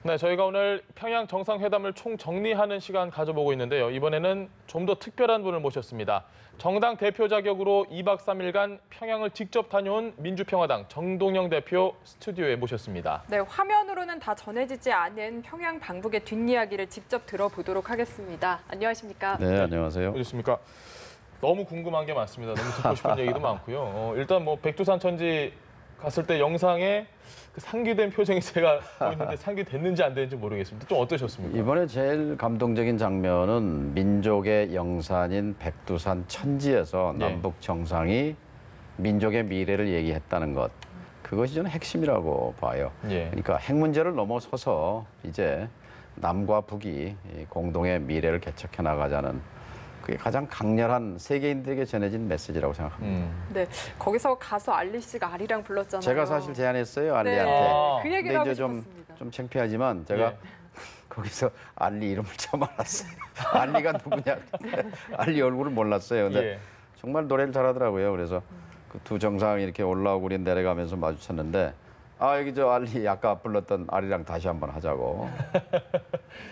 네, 저희가 오늘 평양 정상회담을 총정리하는 시간 가져보고 있는데요. 이번에는 좀 더 특별한 분을 모셨습니다. 정당 대표 자격으로 2박 3일간 평양을 직접 다녀온 민주평화당 정동영 대표 스튜디오에 모셨습니다. 네, 화면으로는 다 전해지지 않은 평양 방북의 뒷이야기를 직접 들어보도록 하겠습니다. 안녕하십니까? 네, 안녕하세요. 어떻습니까? 너무 궁금한 게 많습니다. 너무 듣고 싶은 얘기도 많고요. 일단 뭐 백두산 천지 갔을 때 영상에 그 상기된 표정이 제가 보이는데 상기됐는지 안 됐는지 모르겠습니다. 좀 어떠셨습니까? 이번에 제일 감동적인 장면은 민족의 영산인 백두산 천지에서 네. 남북 정상이 민족의 미래를 얘기했다는 것. 그것이 저는 핵심이라고 봐요. 예. 그러니까 핵 문제를 넘어서서 이제 남과 북이 이 공동의 미래를 개척해 나가자는 그게 가장 강렬한 세계인들에게 전해진 메시지라고 생각합니다. 네, 거기서 가수 알리 씨가 아리랑 불렀잖아요. 제가 사실 제안했어요, 네, 알리한테. 그 얘기를 하고 근데 이제 싶었습니다. 좀 창피하지만 제가 예. 거기서 알리 이름을 처음 알았어요. 알리가 누구냐. 알리 얼굴을 몰랐어요. 근데 예. 정말 노래를 잘하더라고요. 그래서 그 두 정상이 이렇게 올라오고 우리 내려가면서 마주쳤는데 아 여기 저 알리 아까 불렀던 알리랑 다시 한번 하자고.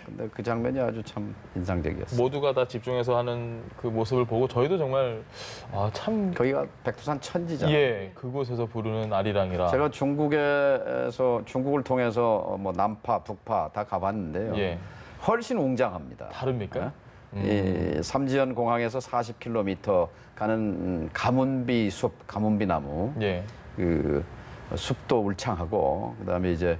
근데 그 장면이 아주 참 인상적이었어요. 모두가 다 집중해서 하는 그 모습을 보고 저희도 정말 참 거기가 백두산 천지잖아요. 예, 그곳에서 부르는 아리랑이라. 제가 중국을 통해서 뭐 남파, 북파 다 가봤는데요. 예. 훨씬 웅장합니다. 다릅니까? 이 삼지연 공항에서 40km 가는 가문비 숲, 가문비 나무, 예. 그 숲도 울창하고 그다음에 이제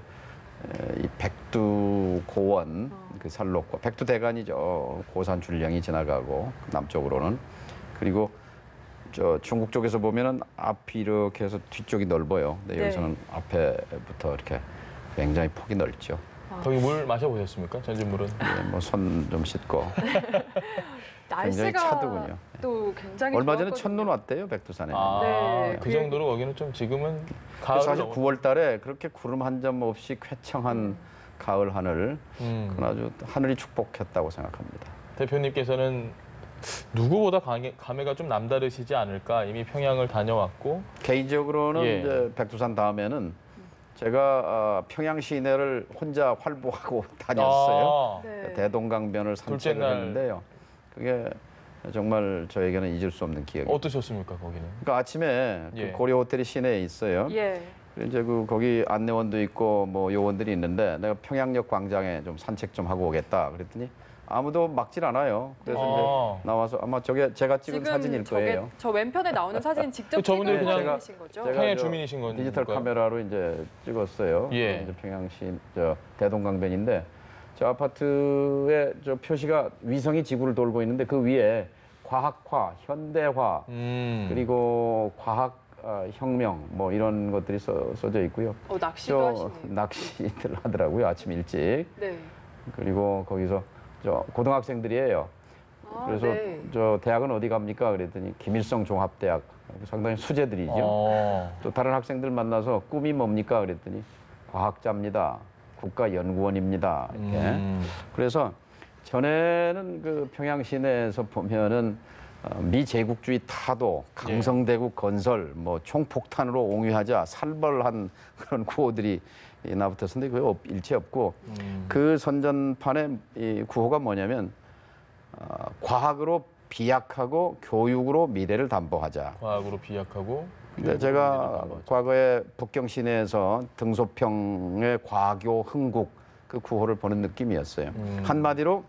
이 백두 고원, 그 산록과 백두 대간이죠. 고산 줄령이 지나가고 남쪽으로는 그리고 저 중국 쪽에서 보면은 앞이 이렇게 해서 뒤쪽이 넓어요. 근데 네. 여기서는 앞에부터 이렇게 굉장히 폭이 넓죠. 거기 물 마셔보셨습니까? 전진물은? 뭐 손 좀 씻고 굉장히 날씨가 차더군요. 또 굉장히 얼마 전에 좋았거든요. 첫눈 왔대요 백두산에. 네, 그 그 정도로 거기는 좀 지금은 가을 사실 9월달에 그렇게 구름 한 점 없이 쾌청한 가을 하늘, 그건 아주 하늘이 축복했다고 생각합니다. 대표님께서는 누구보다 감회가 좀 남다르시지 않을까? 이미 평양을 다녀왔고. 개인적으로는 예. 이제 백두산 다음에는 제가 평양 시내를 혼자 활보하고 다녔어요. 네. 대동강변을 둘째 산책을 날. 했는데요. 그게 정말 저에게는 잊을 수 없는 기억이에요. 어떠셨습니까, 거기는? 그러니까 아침에 예. 그 고려 호텔이 시내에 있어요. 예. 이제 거기 안내원도 있고 뭐 요원들이 있는데 내가 평양역 광장에 좀 산책 좀 하고 오겠다 그랬더니 아무도 막질 않아요. 그래서 이제 나와서 아마 저게 제가 찍은 사진일 거예요. 저 왼편에 나오는 사진 직접 그 저분들이 찍은 그냥 사진이신 거죠? 제가 평양 저 주민이신 건가요? 디지털 카메라로 이제 찍었어요. 예. 이제 평양시 저 대동강변인데 저 아파트에 저 표시가 위성이 지구를 돌고 있는데 그 위에 과학화, 현대화 그리고 과학 혁명 뭐 이런 것들이 써져 있고요. 낚시도 하시네요. 낚시들 하더라고요 아침 일찍. 네. 그리고 거기서 저 고등학생들이에요. 그래서 네. 저 대학은 어디 갑니까? 그랬더니 김일성 종합대학. 상당히 수재들이죠. 또 다른 학생들 만나서 꿈이 뭡니까? 그랬더니 과학자입니다. 국가연구원입니다. 이렇게. 그래서 전에는 그 평양 시내에서 보면은 미제국주의 타도, 강성대국 건설, 뭐 총폭탄으로 옹위하자 살벌한 그런 구호들이 나붙었는데 그게 일체 없고 그 선전판의 이 구호가 뭐냐면 과학으로 비약하고 교육으로 미래를 담보하자. 과학으로 비약하고. 근데 제가 과거에 북경 시내에서 등소평의 과교 흥국 그 구호를 보는 느낌이었어요. 한마디로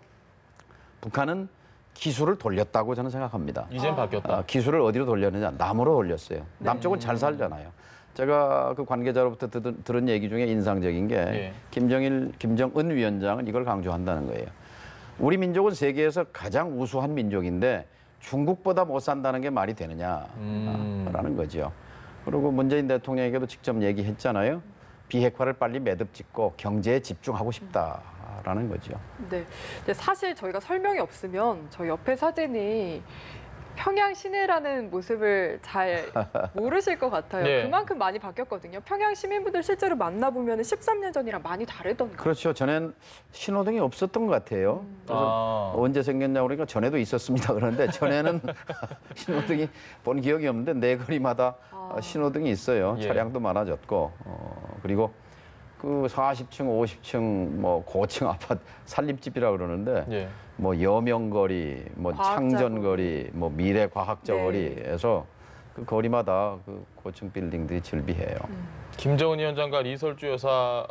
북한은 기술을 돌렸다고 저는 생각합니다. 이젠 바뀌었다. 기술을 어디로 돌렸느냐? 남으로 돌렸어요. 남쪽은 잘 살잖아요. 제가 그 관계자로부터 들은 얘기 중에 인상적인 게 예. 김정은 위원장은 이걸 강조한다는 거예요. 우리 민족은 세계에서 가장 우수한 민족인데 중국보다 못 산다는 게 말이 되느냐라는 거죠. 그리고 문재인 대통령에게도 직접 얘기했잖아요. 비핵화를 빨리 매듭 짓고 경제에 집중하고 싶다라는 거죠. 네. 근데 사실 저희가 설명이 없으면 저 옆에 사진이 평양 시내라는 모습을 잘 모르실 것 같아요. 네. 그만큼 많이 바뀌었거든요. 평양 시민분들 실제로 만나보면 13년 전이랑 많이 다르던가요? 그렇죠. 전엔 신호등이 없었던 것 같아요. 그래서 언제 생겼냐고 그러니까 전에도 있었습니다. 그런데 전에는 신호등이 본 기억이 없는데 네 거리마다 신호등이 있어요. 예. 차량도 많아졌고 그리고 그 40층, 50층 뭐 고층 아파트 살림집이라 그러는데 예. 뭐 여명거리, 뭐 과학자 창전거리, 뭐 미래과학자 네. 거리에서 그 거리마다 그 고층 빌딩들이 즐비해요. 김정은 위원장과 리설주 여사가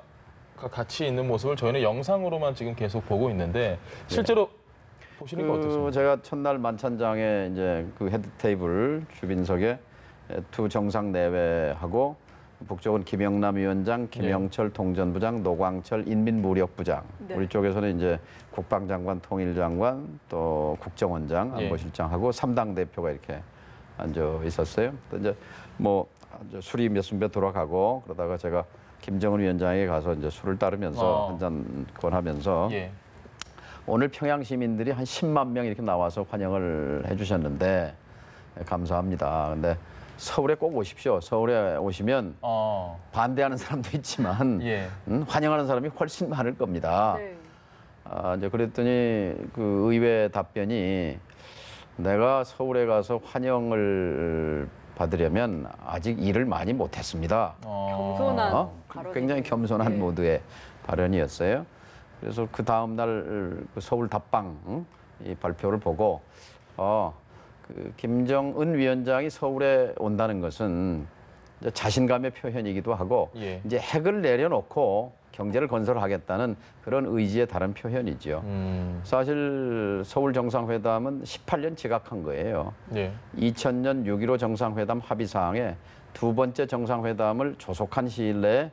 같이 있는 모습을 저희는 영상으로만 지금 계속 보고 있는데 실제로 보시니까 어떻습니까? 제가 첫날 만찬장에 이제 그 헤드 테이블 주빈석에 두 정상 내외하고 북쪽은 김영남 위원장, 김영철 통전부장, 노광철 인민무력부장. 네. 우리 쪽에서는 이제 국방장관, 통일장관, 또 국정원장, 예. 안보실장하고 3당 대표가 이렇게 앉아 있었어요. 또 이제 뭐 술이 몇 순배 돌아가고 그러다가 제가 김정은 위원장에게 가서 이제 술을 따르면서 한 잔 권하면서 예. 오늘 평양 시민들이 한 10만 명 이렇게 나와서 환영을 해주셨는데 감사합니다. 근데 서울에 꼭 오십시오. 서울에 오시면 반대하는 사람도 있지만 예. 환영하는 사람이 훨씬 많을 겁니다. 네. 이제 그랬더니 그 의회 답변이 내가 서울에 가서 환영을 받으려면 아직 일을 많이 못했습니다. 겸손한 발언이네요. 굉장히 겸손한 네. 모드의 발언이었어요. 그래서 그 다음 날 그 서울 답방 이 발표를 보고 그 김정은 위원장이 서울에 온다는 것은 이제 자신감의 표현이기도 하고 예. 이제 핵을 내려놓고 경제를 건설하겠다는 그런 의지의 다른 표현이죠. 사실 서울 정상회담은 18년 지각한 거예요. 예. 2000년 6.15 정상회담 합의사항에 두 번째 정상회담을 조속한 시일 내에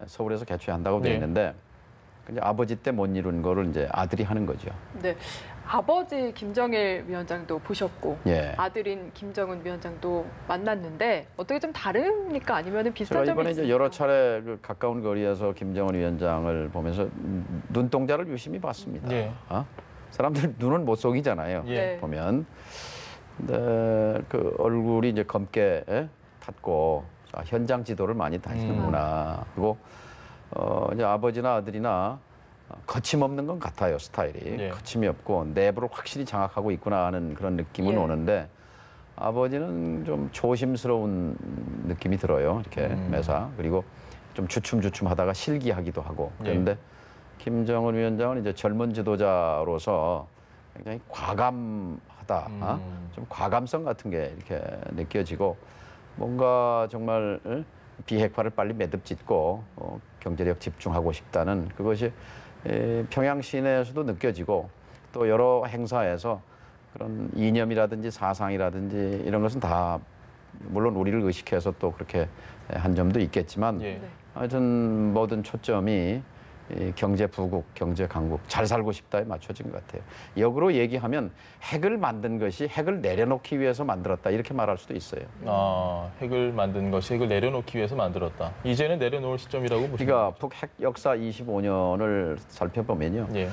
서울에서 개최한다고 되어 네. 있는데 이제 아버지 때 못 이룬 거를 이제 아들이 하는 거죠. 네. 아버지 김정일 위원장도 보셨고 예. 아들인 김정은 위원장도 만났는데 어떻게 좀 다릅니까? 아니면 비슷한 제가 점이 이번에 있습니까? 이제 여러 차례 그 가까운 거리에서 김정은 위원장을 보면서 눈동자를 유심히 봤습니다. 예. 사람들 눈은 못 속이잖아요. 예. 네. 보면. 근데 그 얼굴이 이제 검게 탔고 현장 지도를 많이 다니는구나. 그리고 이제 아버지나 아들이나 거침없는 건 같아요, 스타일이. 예. 거침이 없고 내부를 확실히 장악하고 있구나 하는 그런 느낌은 예. 오는데 아버지는 좀 조심스러운 느낌이 들어요, 이렇게 매사. 그리고 좀 주춤주춤하다가 실기하기도 하고. 그런데 김정은 위원장은 이제 젊은 지도자로서 굉장히 과감하다, 좀 과감성 같은 게 이렇게 느껴지고 뭔가 정말 비핵화를 빨리 매듭짓고 경제력 집중하고 싶다는 그것이 평양 시내에서도 느껴지고 또 여러 행사에서 그런 이념이라든지 사상이라든지 이런 것은 다 물론 우리를 의식해서 또 그렇게 한 점도 있겠지만 예. 하여튼 모든 초점이 이 경제 부국, 경제 강국, 잘 살고 싶다에 맞춰진 것 같아요. 역으로 얘기하면 핵을 만든 것이 핵을 내려놓기 위해서 만들었다 이렇게 말할 수도 있어요. 핵을 만든 것이 핵을 내려놓기 위해서 만들었다. 이제는 내려놓을 시점이라고 보시면 그러니까 북핵 역사 25년을 살펴보면요. 예.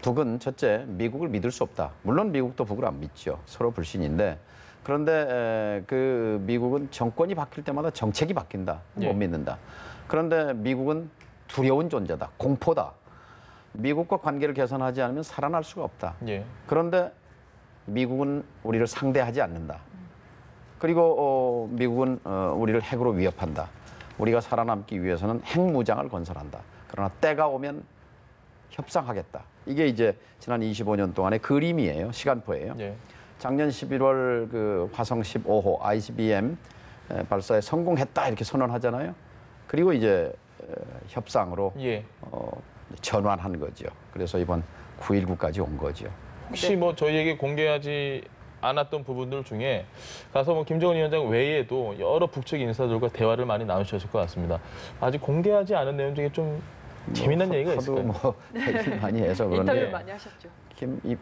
북은 첫째 미국을 믿을 수 없다. 물론 미국도 북을 안 믿죠. 서로 불신인데 그런데 그 미국은 정권이 바뀔 때마다 정책이 바뀐다. 못 예. 믿는다. 그런데 미국은 두려운 존재다. 공포다. 미국과 관계를 개선하지 않으면 살아날 수가 없다. 예. 그런데 미국은 우리를 상대하지 않는다. 그리고 미국은 우리를 핵으로 위협한다. 우리가 살아남기 위해서는 핵무장을 건설한다. 그러나 때가 오면 협상하겠다. 이게 이제 지난 25년 동안의 그림이에요. 시간표예요. 예. 작년 11월 그 화성 15호 ICBM 발사에 성공했다 이렇게 선언하잖아요. 그리고 이제 협상으로 예. 전환한 거죠. 그래서 이번 9.19까지 온 거죠. 혹시 뭐 저희에게 공개하지 않았던 부분들 중에 가서 뭐 김정은 위원장 외에도 여러 북측 인사들과 대화를 많이 나누셨을 것 같습니다. 아직 공개하지 않은 내용 중에 좀 재미난 얘기가 있을까요? 뭐 얘기를 많이 해서 그런데 인터뷰 많이 하셨죠.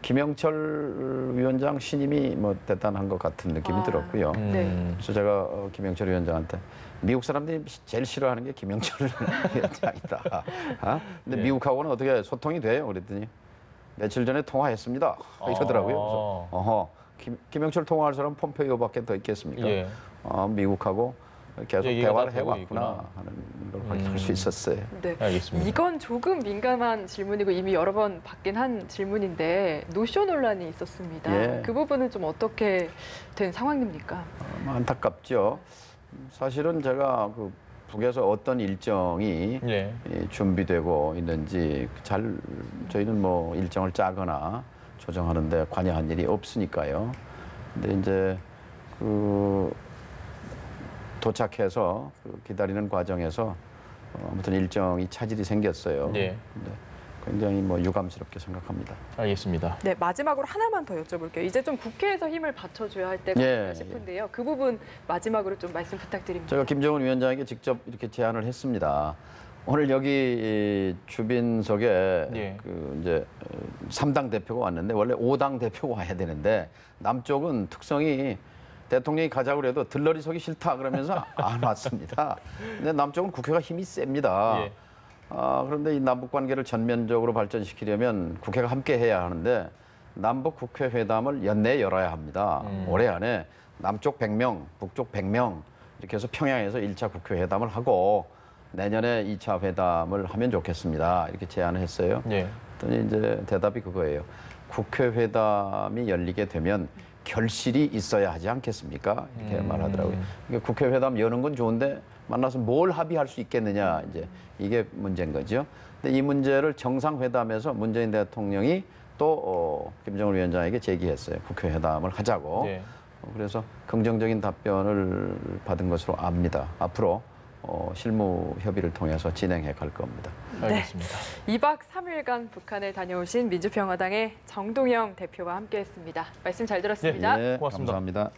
김영철 위원장 신임이 뭐 대단한 것 같은 느낌이 들었고요. 네. 그래서 제가 김영철 위원장한테 미국 사람들이 제일 싫어하는 게 김영철 위원장이다. 근데 예. 미국하고는 어떻게 소통이 돼요? 그랬더니 며칠 전에 통화했습니다. 이러더라고요. 그래서 김영철 통화할 사람 폼페이오밖에 더 있겠습니까? 예. 미국하고 계속 얘기가 대화를 다 되고 해왔구나 있구나. 하는 걸 확인할 수 있었어요. 네. 알겠습니다. 이건 조금 민감한 질문이고 이미 여러 번 받긴 한 질문인데 노쇼 논란이 있었습니다. 예. 그 부분은 좀 어떻게 된 상황입니까? 안타깝죠. 사실은 제가 그 북에서 어떤 일정이 예. 준비되고 있는지 저희는 뭐 일정을 짜거나 조정하는데 관여한 일이 없으니까요. 근데 이제 도착해서 기다리는 과정에서 아무튼 일정이 차질이 생겼어요. 예. 근데 굉장히 뭐 유감스럽게 생각합니다. 알겠습니다. 네, 마지막으로 하나만 더 여쭤볼게요. 이제 좀 국회에서 힘을 받쳐줘야 할 때가 아닐까 싶은데요. 그 부분 마지막으로 좀 말씀 부탁드립니다. 제가 김정은 위원장에게 직접 이렇게 제안을 했습니다. 오늘 여기 주빈석에 예. 이제 3당 대표가 왔는데 원래 5당 대표가 와야 되는데 남쪽은 특성이 대통령이 가자고 그래도 들러리 서기 싫다 그러면서 안 왔습니다. 근데 남쪽은 국회가 힘이 셉니다. 예. 그런데 이 남북 관계를 전면적으로 발전시키려면 국회가 함께 해야 하는데 남북 국회 회담을 연내에 열어야 합니다. 올해 안에 남쪽 100명, 북쪽 100명 이렇게 해서 평양에서 1차 국회 회담을 하고 내년에 2차 회담을 하면 좋겠습니다. 이렇게 제안을 했어요. 예. 그랬더니 이제 대답이 그거예요. 국회 회담이 열리게 되면 결실이 있어야 하지 않겠습니까? 이렇게 말하더라고요. 그러니까 국회 회담 여는 건 좋은데 만나서 뭘 합의할 수 있겠느냐, 이제 이게 문제인 거죠. 근데 이 문제를 정상회담에서 문재인 대통령이 또 김정은 위원장에게 제기했어요. 국회 회담을 하자고. 예. 그래서 긍정적인 답변을 받은 것으로 압니다. 앞으로 실무 협의를 통해서 진행해 갈 겁니다. 알겠습니다. 2박 3일간 북한을 다녀오신 민주평화당의 정동영 대표와 함께했습니다. 말씀 잘 들었습니다. 네, 고맙습니다. 감사합니다.